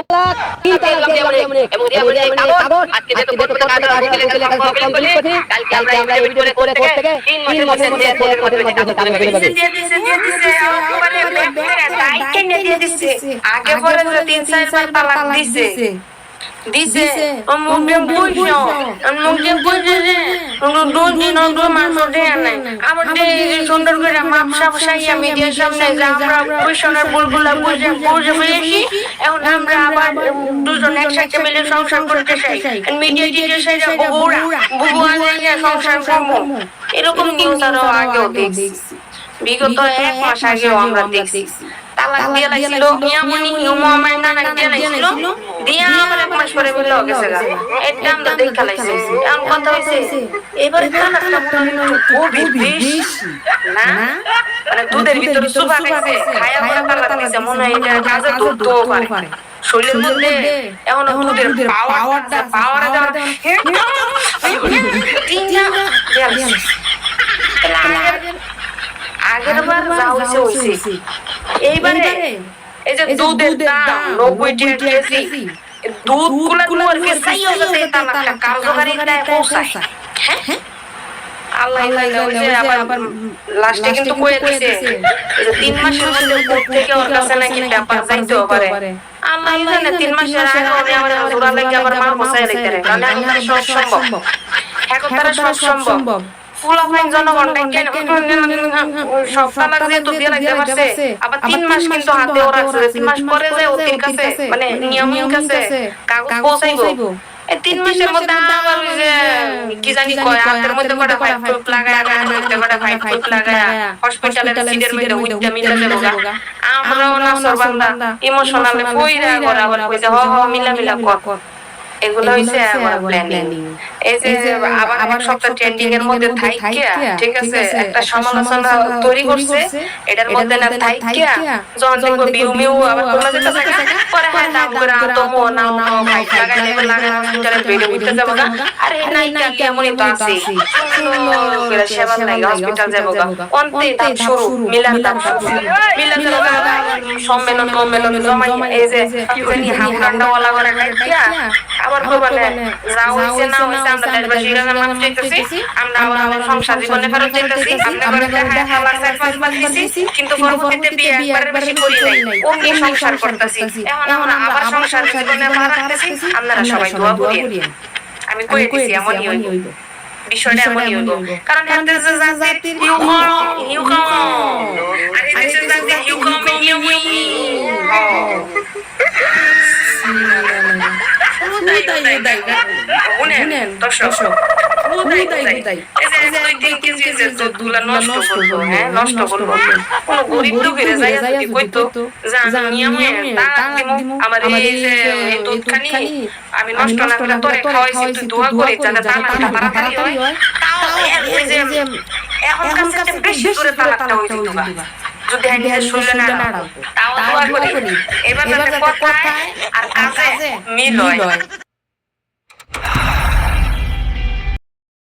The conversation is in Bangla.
তিন তালাক দিয়ে কাগজ আজকে যেহেতু কোর্ট থেকে কাগজ কমপ্লিট করছি কালকে আমরা এফিডেভিট করে কোর্ট থেকে 3 মাসের মধ্যে আগে পরে 3-4 বার তালাক দিছে দিছে মুগেম বুঝছো মুগেম বুঝছে যে দুই দিন দুই মাস ধরে নাই আমাদের সুন্দর করে মাপসা বসাইয়া মিডিয়ার সামনে যে আমরা পয়সার বুলবুলা বুঝে বুঝে পেয়েছি এখন আমরা আবার দুজন একসাথে মিলে সংসার করতে চাই মিডিয়া টিডিয়া সাইডে বুবুয়া নিয়ে সংসার করবো এরকম নিউজ আরো আগেও দেখছি বিগত 1 মাস আগেও আমরা দেখছি তালাক দিয়ে লাইছিল ইয়ামনি ইউমামাই নানা দিয়ে লাইছিল দিয়া আবার 1 মাস পরে বলে গেছে এটা আমরা দেখা লাইছি এমন কথা হইছে এবারে তালাকটা মনে হয় খুবই বেশি না মানে দুধের ভিতরে সুবা খাইছে খায়া পরে তালাক দিছে মনে হয় এটা কাজে দুধ তো পারে শরীরের মধ্যে এখন দুধের পাওয়ার দেওয়ার তিনটা আগের বার যা হইছে এইবারে এই যে দুধের দাম 90 টাকা কেজি দুধ গুলো ফেসাই হচ্ছে তালাকটা কার্যকারী দেয় পৌঁছায় হ্যাঁ আল্লাহ হইছে আবার লাস্টে কিন্তু কই দিছে এই যে 3 মাসের মধ্যে কোর্ট থেকে ওর কাছে নাকি ব্যাপার যাইতেও পারে আল্লাহ জানে 3 মাসের আগে উনি আবার জোড়া লাগে আবার মার বসায় রাখতে পারে কারণ এখন সব সম্ভব এখন তারা সব সম্ভব ফুলা ফাইন জনগণটা কেন সব তালাক দিয়ে তো দিয়ে লাগতে পারছে আবার 3 মাস কিন্তু হাতে ওরা আছে 3 মাস পরে যায় ওদের কাছে মানে নিয়মের কাছে কাগজ পৌঁছাইবো এই 3 মাসের মধ্যে আবার ওই যে কি জানি কয় হাতের মধ্যে কটা পাইপ লাগায় আর মধ্যে কটা পাইপ লাগায় হসপিটালের সিটের মধ্যে উইটা মিলা যাবো আমরাও না সরবান্দা ইমোশনালি কইরা করা আবার কই যে হ মিলা কর এগুলো হইছে আমার প্ল্যানিং এই যে আবার এক সপ্তাহ ট্রেন্ডিং এর মধ্যে থাইকিয়া ঠিক আছে একটা সমালোচনা তৈরি করছে এটার মধ্যে না থাইকিয়া যখন দেখবো বিউমিউ আবার তোলা যেতে থাকে পরে হ্যাঁ দাম করে তো মন নাও ফাইট লাগাইলে লাগা হসপিটালে বেডে উঠতে যাবো গা আরে নাই কি এমনই তো আছে করে সেবা লাগে হসপিটাল যাবো গা অন্তে দাম শুরু মিলান দাম শুরু মিলান সম্মেলন জমাই এই যে কি জানি হামকান্ডা ওয়ালা করে খাইয়া আবার বলে যাও হইছে না হইছে আমরা দেশবাসী গানা মাফ চাইতেছি আমরা আমাদের সংসার জীবনে ফেরত চাইতেছি আমরা দেখা লাগছে পাঁচবার দিছি কিন্তু পরবর্তীতে বিয়ে একবারের বেশি করি নাই ও কি সংসার করতেছি এখন আমরা আবার সংসার জীবনে পার রাখতেছি আপনারা সবাই দোয়া করিয়েন আমি কইতেছি এমনই হইব বিষয়টা এমনই হইব কারণ এতে যে জাতির ইউ কম আর এতে যে জাতির ইউ কম শুনেন দর্শক নষ্ট করবো কোন গরিব লোকের যাই কইতো আমার এই যে দুধখানি আমি নষ্ট না করে তোরে খাওয়াইছি তুই দোয়া করে যাতে তাড়াতাড়ি হয় এখন কাছে বেশি করে তালাকটা হইতে দিবা যদি নিজের শরীরে না তাও দোয়া করি এবার কথায় আর কাজে মিল হয়